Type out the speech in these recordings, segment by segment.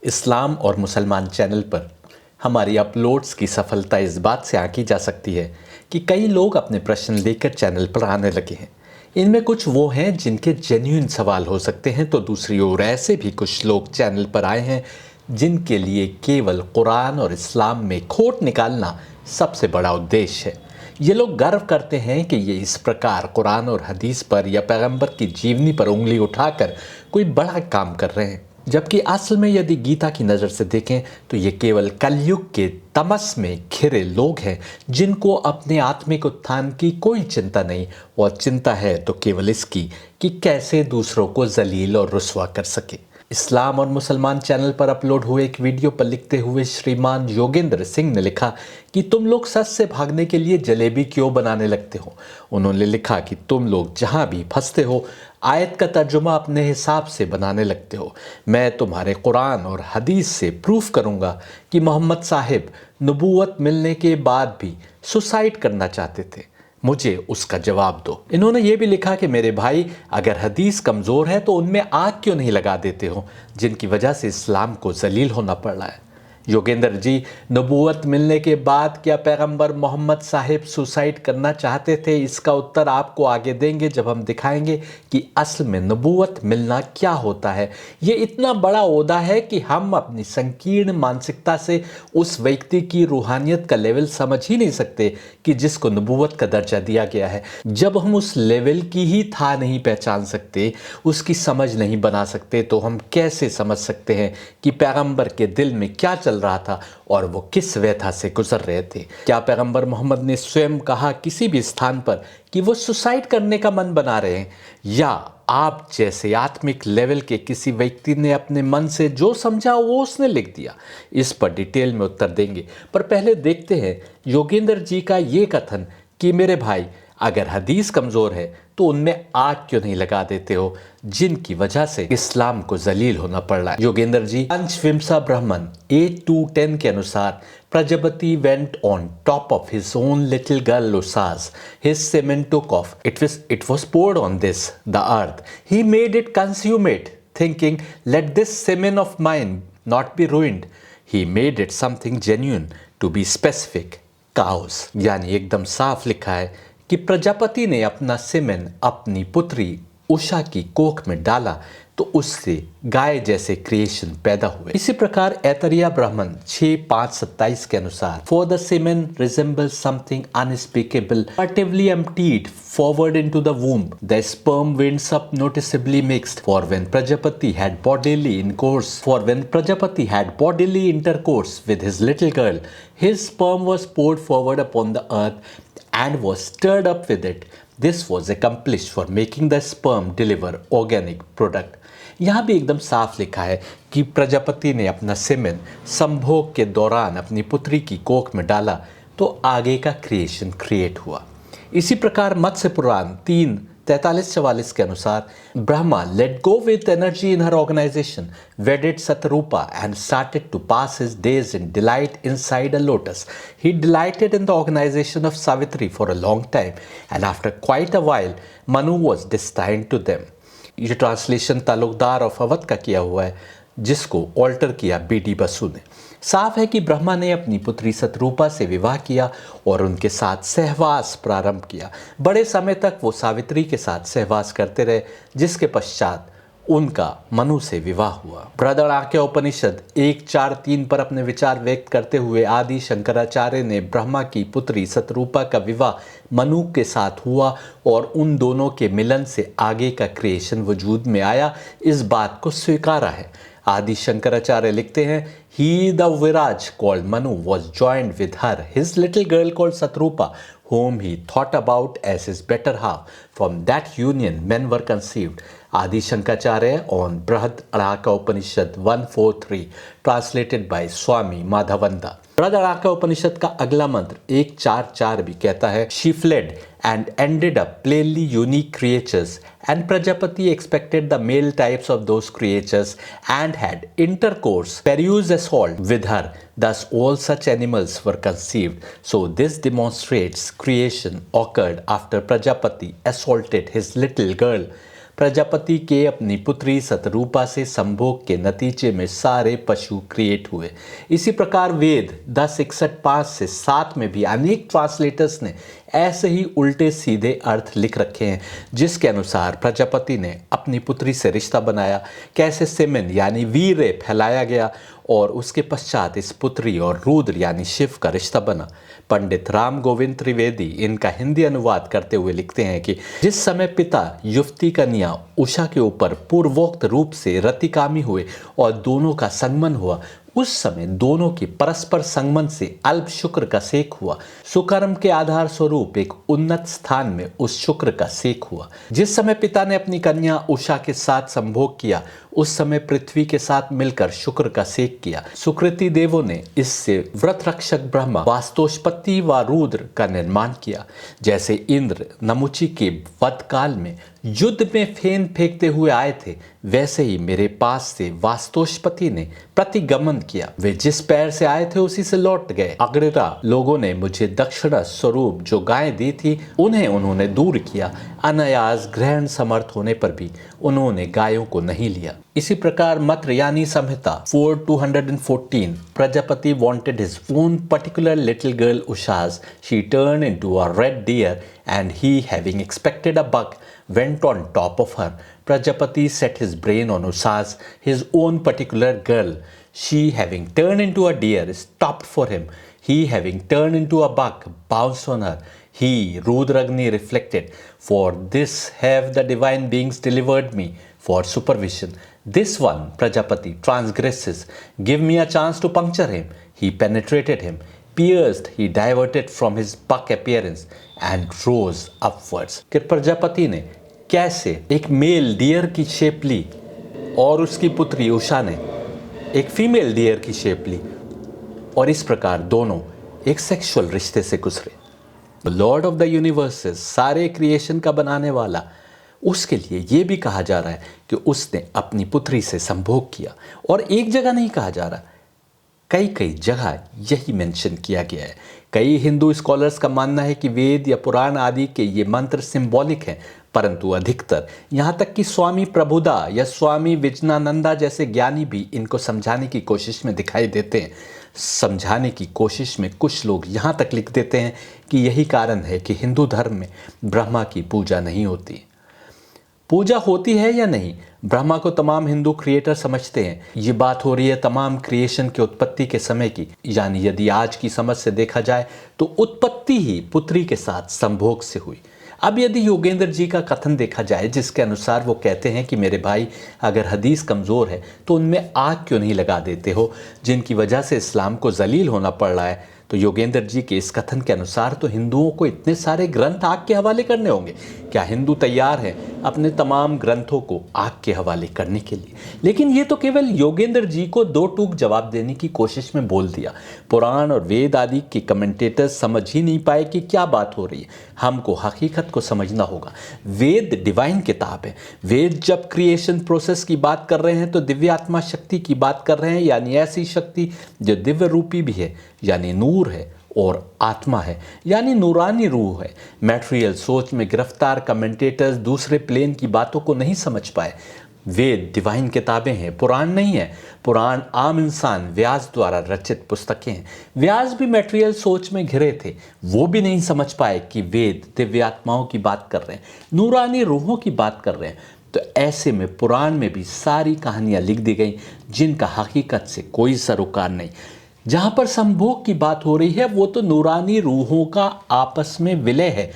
इस्लाम और मुसलमान चैनल पर हमारी अपलोड्स की सफलता इस बात से आंकी जा सकती है कि कई लोग अपने प्रश्न लेकर चैनल पर आने लगे हैं। इनमें कुछ वो हैं जिनके जेन्युइन सवाल हो सकते हैं, तो दूसरी ओर ऐसे भी कुछ लोग चैनल पर आए हैं जिनके लिए केवल कुरान और इस्लाम में खोट निकालना सबसे बड़ा उद्देश्य है। ये लोग गर्व करते हैं कि ये इस प्रकार कुरान और हदीस पर या पैगंबर की जीवनी पर उंगली उठाकर कोई बड़ा काम कर रहे हैं, जबकि असल में यदि गीता की नज़र से देखें तो ये केवल कलयुग के तमस में घिरे लोग हैं जिनको अपने आत्मिक उत्थान की कोई चिंता नहीं, और चिंता है तो केवल इसकी कि कैसे दूसरों को जलील और रुस्वा कर सके। इस्लाम और मुसलमान चैनल पर अपलोड हुए एक वीडियो पर लिखते हुए श्रीमान योगेंद्र सिंह ने लिखा कि तुम लोग सच से भागने के लिए जलेबी क्यों बनाने लगते हो। उन्होंने लिखा कि तुम लोग जहां भी फंसते हो आयत का तर्जुमा अपने हिसाब से बनाने लगते हो। मैं तुम्हारे कुरान और हदीस से प्रूफ करूंगा कि मोहम्मद साहिब नबूवत मिलने के बाद भी सुसाइड करना चाहते थे, मुझे उसका जवाब दो। इन्होंने ये भी लिखा कि मेरे भाई, अगर हदीस कमज़ोर है तो उनमें आग क्यों नहीं लगा देते हो, जिनकी वजह से इस्लाम को जलील होना पड़ रहा है। योगेंद्र जी, नबूवत मिलने के बाद क्या पैगंबर मोहम्मद साहिब सुसाइड करना चाहते थे? इसका उत्तर आपको आगे देंगे जब हम दिखाएंगे कि असल में नबूवत मिलना क्या होता है। ये इतना बड़ा ओहदा है कि हम अपनी संकीर्ण मानसिकता से उस व्यक्ति की रूहानियत का लेवल समझ ही नहीं सकते कि जिसको नबूवत का दर्जा दिया गया है। जब हम उस लेवल की ही था नहीं पहचान सकते, उसकी समझ नहीं बना सकते, तो हम कैसे समझ सकते हैं कि पैगंबर के दिल में क्या चल रहा था और वो किस व्यथा से गुजर रहे थे। क्या पैगंबर मोहम्मद ने स्वयं कहा किसी भी स्थान पर कि वो सुसाइड करने का मन बना रहे हैं, या आप जैसे आत्मिक लेवल के किसी व्यक्ति ने अपने मन से जो समझा वो उसने लिख दिया? इस पर डिटेल में उत्तर देंगे, पर पहले देखते हैं योगेंद्र जी का ये कथन कि मेरे भाई, अगर हदीस कमज़ोर है तो उनमें आग क्यों नहीं लगा देते हो, जिनकी वजह से इस्लाम को जलील होना पड़ रहा है। योगेंद्र जी, पंचविंसा ब्राह्मण 8-10 के अनुसार Prajapati went on top of his own little girl Lusas. His semen took off. It was poured on this, the earth. He made it consume it, thinking, let this semen of mine not be ruined. He made it something genuine, to be specific, cows. यानी एकदम साफ लिखा है कि प्रजापति ने अपना सीमेन अपनी पुत्री उषा की कोख में डाला तो उससे गाय जैसे क्रिएशन पैदा हुए। इसी प्रकार ऐतरिया ब्राह्मण 6-5-27 के अनुसार for the semen resembles something unspeakable partially emptied forward into the womb, the sperm winds up noticeably mixed. For when Prajapati had bodily intercourse with his little girl, his sperm was poured forward upon the earth and was stirred up with it. This was accomplished for making the sperm deliver organic product. यहाँ भी एकदम साफ लिखा है कि प्रजापति ने अपना सीमेन संभोग के दौरान अपनी पुत्री की कोख में डाला तो आगे का क्रिएशन क्रिएट हुआ। इसी प्रकार मत्स्य पुराण 3:43-44 के अनुसार Brahma let go with energy in her organisation, wedded Satarupa and started to pass his days in delight inside a lotus. He delighted in the organization of Savitri for a long time, and after quite a while, Manu was destined to them. ये translation Talukdar of Awadh का किया हुआ है, जिसको alter किया BD Basu ने। साफ है कि ब्रह्मा ने अपनी पुत्री सतरूपा से विवाह किया और उनके साथ सहवास प्रारंभ किया। बड़े समय तक वो सावित्री के साथ सहवास करते रहे, जिसके पश्चात उनका मनु से विवाह हुआ। बृहदारण्यक उपनिषद 1:4-3 पर अपने विचार व्यक्त करते हुए आदि शंकराचार्य ने ब्रह्मा की पुत्री सतरूपा का विवाह मनु के साथ हुआ और उन दोनों के मिलन से आगे का क्रिएशन वजूद में आया, इस बात को स्वीकारा है। आदि शंकराचार्य लिखते हैं, He the Viraj called Manu was joined with her, his little girl called Satrupa, whom he thought about as his better half. From that union men were conceived. Adi Shankaracharya on Brihadaranyaka Upanishad 1:4-3, translated by Swami Madhavananda. Brihadaranyaka Upanishad का अगला मंत्र 1:4-4 भी कहता है, She fled and ended up plainly unique creatures, and Prajapati expected the male types of those creatures and had intercourse, peruse assault with her. Thus all such animals were conceived. So this demonstrates creation occurred after Prajapati assaulted his little girl. Prajapati के अपनी पुत्री शतरूपा से संभोग के नतीजे में सारे पशु क्रिएट हुए। इसी प्रकार वेद 1061 से 7 में भी अनेक ट्रांसलेटर्स ने ऐसे ही उल्टे सीधे अर्थ लिख रखे हैं, जिसके अनुसार प्रजापति ने अपनी पुत्री से रिश्ता बनाया, कैसे सेमेन यानी वीर्य फैलाया गया और उसके पश्चात इस पुत्री और रुद्र यानी शिव का रिश्ता बना। पंडित राम गोविंद त्रिवेदी इनका हिंदी अनुवाद करते हुए लिखते हैं कि जिस समय पिता युवती कन्या उषा के ऊपर पूर्वोक्त रूप से रतिकामी हुए और दोनों का संगमन हुआ, उस समय दोनों की परस्पर संगमन से अल्प शुक्र का सेक हुआ। सुकर्म के आधार स्वरूप एक उन्नत स्थान में उस शुक्र का सेक हुआ। जिस समय पिता ने अपनी कन्या उषा के साथ संभोग किया, उस समय पृथ्वी के साथ मिलकर शुक्र का सेक किया। सुकृति देवों ने इससे व्रत रक्षक ब्रह्मा, वास्तोष्पत्ति व रुद्र का निर्माण किया। जैसे इंद्र नमुची के वध काल में युद्ध में फेन फेंकते हुए आए थे, वैसे ही मेरे पास से वास्तोष्पति ने प्रतिगमन किया। वे जिस पैर से आए थे उसी से लौट गए। अग्ररा लोगों ने मुझे दक्षिणा स्वरूप जो गायें दी थी उन्हें उन्होंने दूर किया। अनायास ग्रहण समर्थ होने पर भी उन्होंने गायों को नहीं लिया। इसी प्रकार मत्र यानी संहिता 4214 Prajapati wanted his own particular little girl Ushas. She turned into a red deer and he, having expected a buck, went on top of her. Prajapati set his brain on Ushas, his own particular girl. She, having turned into a deer, stopped for him. He, having turned into a buck, bounced on her. He, Rudragni, reflected, "For this have the divine beings delivered me for supervision. This one, Prajapati, transgresses. Give me a chance to puncture him." He penetrated him. Pierced, he diverted from his buck appearance and rose upwards. कि प्रजापति ने कैसे एक mail dear की shape ली और उसकी पुत्री उषा ने एक फीमेल डियर की शेप ली और इस प्रकार दोनों एक सेक्सुअल रिश्ते से गुजरे। लॉर्ड ऑफ द यूनिवर्सेस, सारे क्रिएशन का बनाने वाला, उसके लिए ये भी कहा जा रहा है कि उसने अपनी पुत्री से संभोग किया। और एक जगह नहीं कहा जा रहा, कई कई जगह यही मेंशन किया गया है। कई हिंदू स्कॉलर्स का मानना है कि वेद या पुराण आदि के ये मंत्र सिंबॉलिक हैं, परंतु अधिकतर यहाँ तक कि स्वामी प्रभुदा या स्वामी विजनानंदा जैसे ज्ञानी भी इनको समझाने की कोशिश में दिखाई देते हैं। समझाने की कोशिश में कुछ लोग यहाँ तक लिख देते हैं कि यही कारण है कि हिंदू धर्म में ब्रह्मा की पूजा नहीं होती। पूजा होती है या नहीं, ब्रह्मा को तमाम हिंदू क्रिएटर समझते हैं। ये बात हो रही है तमाम क्रिएशन के उत्पत्ति के समय की, यानी यदि आज की समझ से देखा जाए तो उत्पत्ति ही पुत्री के साथ संभोग से हुई। अब यदि योगेंद्र जी का कथन देखा जाए, जिसके अनुसार वो कहते हैं कि मेरे भाई अगर हदीस कमज़ोर है तो उनमें आग क्यों नहीं लगा देते हो, जिनकी वजह से इस्लाम को जलील होना पड़ रहा है, तो योगेंद्र जी के इस कथन के अनुसार तो हिंदुओं को इतने सारे ग्रंथ आग के हवाले करने होंगे। क्या हिंदू तैयार हैं अपने तमाम ग्रंथों को आग के हवाले करने के लिए? लेकिन ये तो केवल योगेंद्र जी को दो टूक जवाब देने की कोशिश में बोल दिया। पुराण और वेद आदि के कमेंटेटर्स समझ ही नहीं पाए कि क्या बात हो रही है। हमको हकीकत को समझना होगा। वेद डिवाइन किताब है। वेद जब क्रिएशन प्रोसेस की बात कर रहे हैं तो दिव्य आत्मा शक्ति की बात कर रहे हैं, यानी ऐसी शक्ति जो दिव्य रूपी भी है, यानी नूर है, और आत्मा है, यानी नूरानी रूह है। मैटेरियल सोच में गिरफ्तार कमेंटेटर्स दूसरे प्लेन की बातों को नहीं समझ पाए। वेद डिवाइन किताबें हैं, पुराण नहीं है। पुराण आम इंसान व्यास द्वारा रचित पुस्तकें हैं। व्यास भी मैटेरियल सोच में घिरे थे, वो भी नहीं समझ पाए कि वेद दिव्य आत्माओं की बात कर रहे हैं, नूरानी रूहों की बात कर रहे हैं। तो ऐसे में पुराण में भी सारी कहानियां लिख दी गई जिनका हकीकत से कोई सरोकार नहीं। जहां पर संभोग की बात हो रही है वो तो नूरानी रूहों का आपस में विलय है,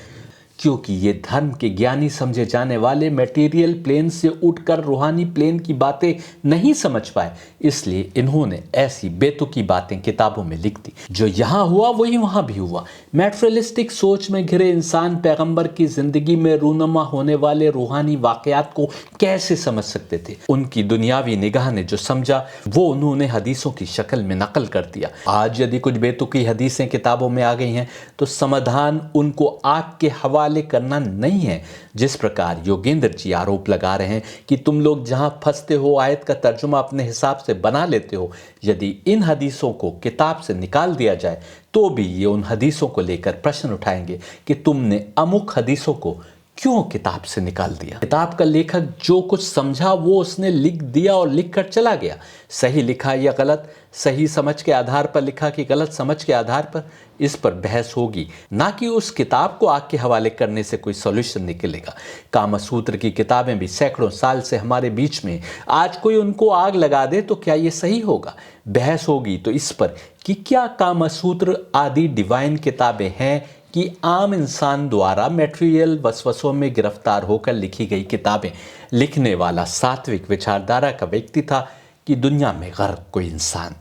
क्योंकि ये धर्म के ज्ञानी समझे जाने वाले मटेरियल प्लेन से उठकर रूहानी प्लेन की बातें नहीं समझ पाए, इसलिए इन्होंने ऐसी बेतुकी बातें किताबों में लिख दी। जो यहाँ हुआ वही वहाँ भी हुआ। मैटेरियलिस्टिक सोच में घिरे इंसान पैगंबर की जिंदगी में रूनुमा होने वाले रूहानी वाकयात को कैसे समझ सकते थे? उनकी दुनियावी निगाह ने जो समझा वो उन्होंने हदीसों की शक्ल में नकल कर दिया। आज यदि कुछ बेतुकी हदीसें किताबों में आ गई हैं तो समाधान उनको आग के हवाले करना नहीं है। जिस प्रकार योगेंद्र जी आरोप लगा रहे हैं कि तुम लोग जहां फंसते हो आयत का तर्जुमा अपने हिसाब से बना लेते हो, यदि इन हदीसों को किताब से निकाल दिया जाए तो भी ये उन हदीसों को लेकर प्रश्न उठाएंगे कि तुमने अमुक हदीसों को क्यों किताब से निकाल दिया? किताब का लेखक जो कुछ समझा वो उसने लिख दिया और लिख कर चला गया। सही लिखा या गलत, सही समझ के आधार पर लिखा कि गलत समझ के आधार पर, इस पर बहस होगी, ना कि उस किताब को आग के हवाले करने से कोई सॉल्यूशन निकलेगा। कामसूत्र की किताबें भी सैकड़ों साल से हमारे बीच में, आज कोई उनको आग लगा दे तो क्या ये सही होगा? बहस होगी तो इस पर कि क्या कामसूत्र आदि डिवाइन किताबें हैं कि आम इंसान द्वारा मटेरियल वसवसों में गिरफ्तार होकर लिखी गई किताबें। लिखने वाला सात्विक विचारधारा का व्यक्ति था कि दुनिया में गर्क कोई इंसान।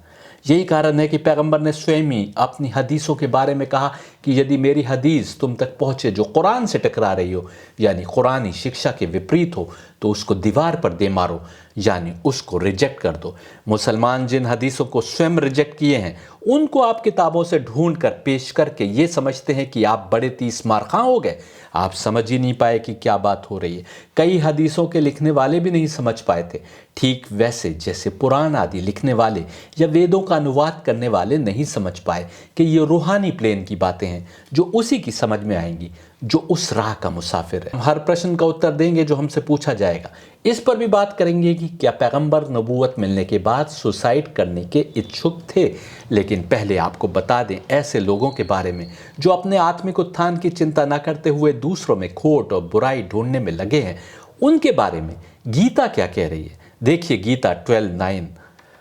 यही कारण है कि पैगंबर ने स्वयं ही अपनी हदीसों के बारे में कहा कि यदि मेरी हदीस तुम तक पहुंचे जो कुरान से टकरा रही हो, यानी कुरानी शिक्षा के विपरीत हो, तो उसको दीवार पर दे मारो, यानी उसको रिजेक्ट कर दो। मुसलमान जिन हदीसों को स्वयं रिजेक्ट किए हैं उनको आप किताबों से ढूंढ कर पेश करके ये समझते हैं कि आप बड़े 30 मार खां हो गए। आप समझ ही नहीं पाए कि क्या बात हो रही है। कई हदीसों के लिखने वाले भी नहीं समझ पाए थे, ठीक वैसे जैसे पुराण आदि लिखने वाले या वेदों का अनुवाद करने वाले नहीं समझ पाए कि ये रूहानी प्लेन की बातें हैं जो उसी की समझ में आएंगी जो उस राह का मुसाफिर है। हम हर प्रश्न का उत्तर देंगे जो हमसे पूछा जाएगा। इस पर भी बात करेंगे कि क्या पैगंबर नबूवत मिलने के बाद सुसाइड करने के इच्छुक थे। लेकिन पहले आपको बता दें ऐसे लोगों के बारे में जो अपने आत्मिक उत्थान की चिंता न करते हुए दूसरों में खोट और बुराई ढूंढने में लगे हैं, उनके बारे में गीता क्या कह रही है। देखिए गीता 12:9,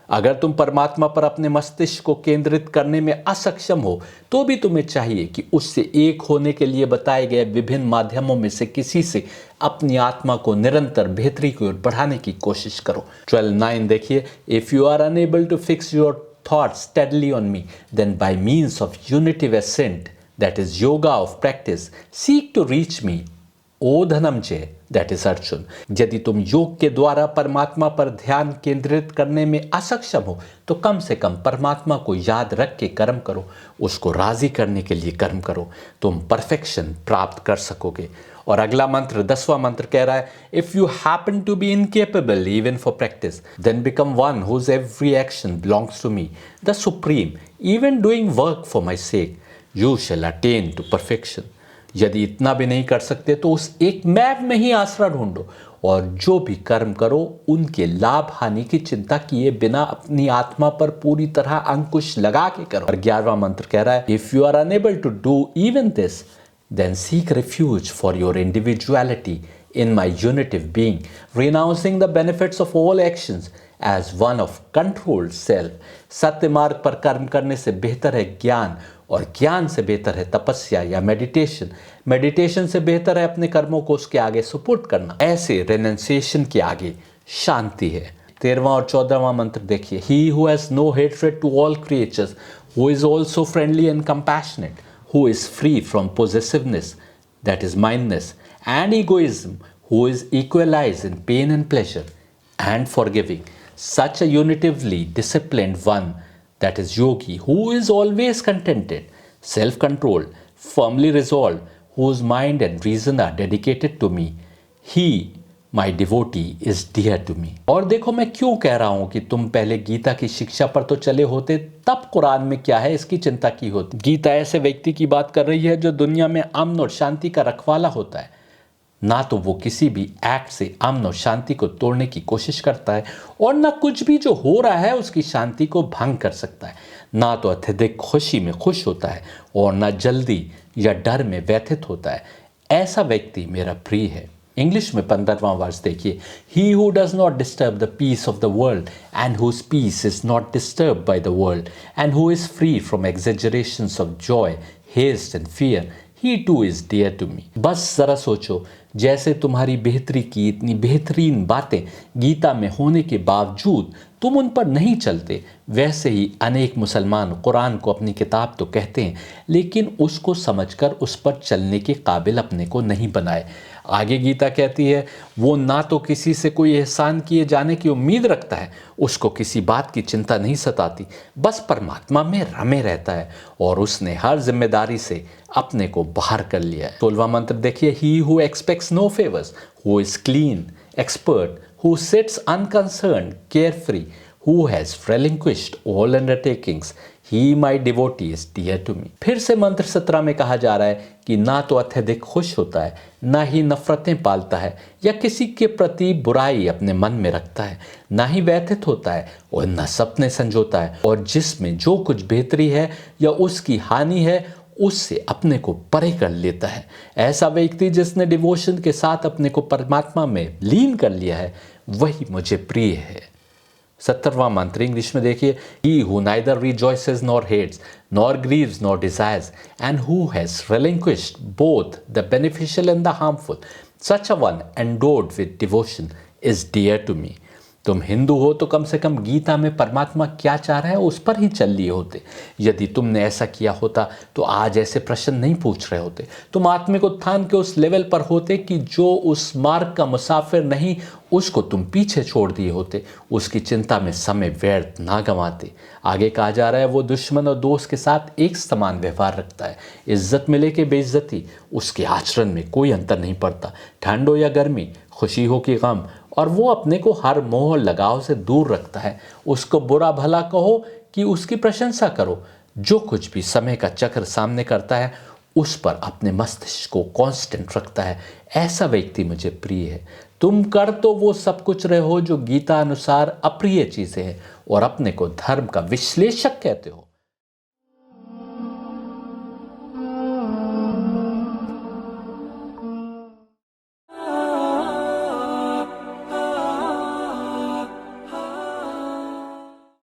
अगर तुम परमात्मा पर अपने मस्तिष्क को केंद्रित करने में असक्षम हो तो भी तुम्हें चाहिए कि उससे एक होने के लिए बताए गए विभिन्न माध्यमों में से किसी से अपनी आत्मा को निरंतर बेहतरी की ओर बढ़ाने की कोशिश करो। 12:9 देखिए, if you are unable to fix your thoughts steadily on me, then by means of unitive ascent, that is yoga of practice, seek to reach me, O Dhanamjay, that is Arjun। यदि तुम योग के द्वारा परमात्मा पर ध्यान केंद्रित करने में असक्षम हो तो कम से कम परमात्मा को याद रख के कर्म करो, उसको राजी करने के लिए कर्म करो, तुम परफेक्शन प्राप्त कर सकोगे। और अगला मंत्र 10वां मंत्र कह रहा है, if you happen to be incapable even for practice, then become one whose every action belongs to me the supreme, even doing work for my sake, you shall attain to perfection. यदि इतना भी नहीं कर सकते तो उस एक मैव में ही आसरा ढूंढो और जो भी कर्म करो उनके लाभ हानि की चिंता किए बिना अपनी आत्मा पर पूरी तरह अंकुश लगा के करो। और 11वां मंत्र कह रहा है, if you are unable to do even this, then seek refuge for your individuality in my unitive being, renouncing the benefits of all actions as one of controlled self। सत्य मार्ग पर कर्म करने से बेहतर है ज्ञान, और ज्ञान से बेहतर है तपस्या या मेडिटेशन, मेडिटेशन से बेहतर है अपने कर्मों को उसके आगे सुपुर्द करना। ऐसे रेनंसिएशन के आगे शांति है। 13वां और 14वां मंत्र देखिए, he who has no hatred to all creatures, who is also friendly and compassionate, who is free from possessiveness, that is mindness, and egoism, who is equalized in pain and pleasure, and forgiving, such a unitively disciplined one, that is yogi, who is always contented, self-controlled, firmly resolved, whose mind and reason are dedicated to me, he my devotee is dear to me. और देखो मैं क्यों कह रहा हूं कि तुम पहले गीता की शिक्षा पर तो चले होते तब कुरान में क्या है इसकी चिंता की होती। गीता ऐसे व्यक्ति की बात कर रही है जो दुनिया में अमन और शांति का रखवाला होता है, ना तो वो किसी भी एक्ट से अमन और शांति को तोड़ने की कोशिश करता है और ना कुछ भी जो हो रहा है उसकी शांति को भंग कर सकता है, ना तो अत्यधिक खुशी में खुश होता है और ना जल्दी या डर में व्यथित होता है। ऐसा व्यक्ति मेरा प्रिय है। इंग्लिश में 15वां वर्स देखिए, he who does not disturb the peace of the world and whose peace is not disturbed by the world and who is free from exaggerations of joy, haste and fear, he too is dear to me। बस जरा सोचो, जैसे तुम्हारी बेहतरी की इतनी बेहतरीन बातें गीता में होने के बावजूद तुम उन पर नहीं चलते, वैसे ही अनेक मुसलमान कुरान को अपनी किताब तो कहते हैं लेकिन उसको समझकर उस पर चलने के काबिल अपने को नहीं बनाए। आगे गीता कहती है, वो ना तो किसी से कोई एहसान किए जाने की उम्मीद रखता है, उसको किसी बात की चिंता नहीं सताती, बस परमात्मा में रमे रहता है और उसने हर जिम्मेदारी से अपने को बाहर कर लिया है। 16वां मंत्र देखिए, he who expects no favors, who is clean, expert, who sits unconcerned, carefree, who has relinquished all undertakings, he my devotee is dear to me। फिर से मंत्र 17 में कहा जा रहा है कि कि ना तो अत्यधिक खुश होता है, ना ही नफरतें पालता है या किसी के प्रति बुराई अपने मन में रखता है, ना ही व्यथित होता है और ना सपने संजोता है, और जिसमें जो कुछ बेहतरी है या उसकी हानि है उससे अपने को परे कर लेता है। ऐसा व्यक्ति जिसने डिवोशन के साथ अपने को परमात्मा में लीन कर लिया है, वही मुझे प्रिय है। 70वां मंत्र इंग्लिश में देखिए, He who neither rejoices nor hates, nor grieves nor desires, and who has relinquished both the beneficial and the harmful, such a one endowed with devotion is dear to me। तुम हिंदू हो तो कम से कम गीता में परमात्मा क्या चाह रहा है उस पर ही चल लिए होते। यदि तुमने ऐसा किया होता तो आज ऐसे प्रश्न नहीं पूछ रहे होते। तुम आत्मिक उत्थान के उस लेवल पर होते कि जो उस मार्ग का मुसाफिर नहीं, उसको तुम पीछे छोड़ दिए होते, उसकी चिंता में समय व्यर्थ ना गंवाते। आगे कहा जा रहा है, वो दुश्मन और दोस्त के साथ एक समान व्यवहार रखता है। इज्जत मिले कि बेइज्जती, उसके आचरण में कोई अंतर नहीं पड़ता। ठंड हो या गर्मी, खुशी हो कि गम, और वो अपने को हर मोह लगाव से दूर रखता है। उसको बुरा भला कहो कि उसकी प्रशंसा करो, जो कुछ भी समय का चक्र सामने करता है उस पर अपने मस्तिष्क को कांस्टेंट रखता है। ऐसा व्यक्ति मुझे प्रिय है। तुम कर तो वो सब कुछ रहे हो जो गीता अनुसार अप्रिय चीजें हैं और अपने को धर्म का विश्लेषक कहते हो।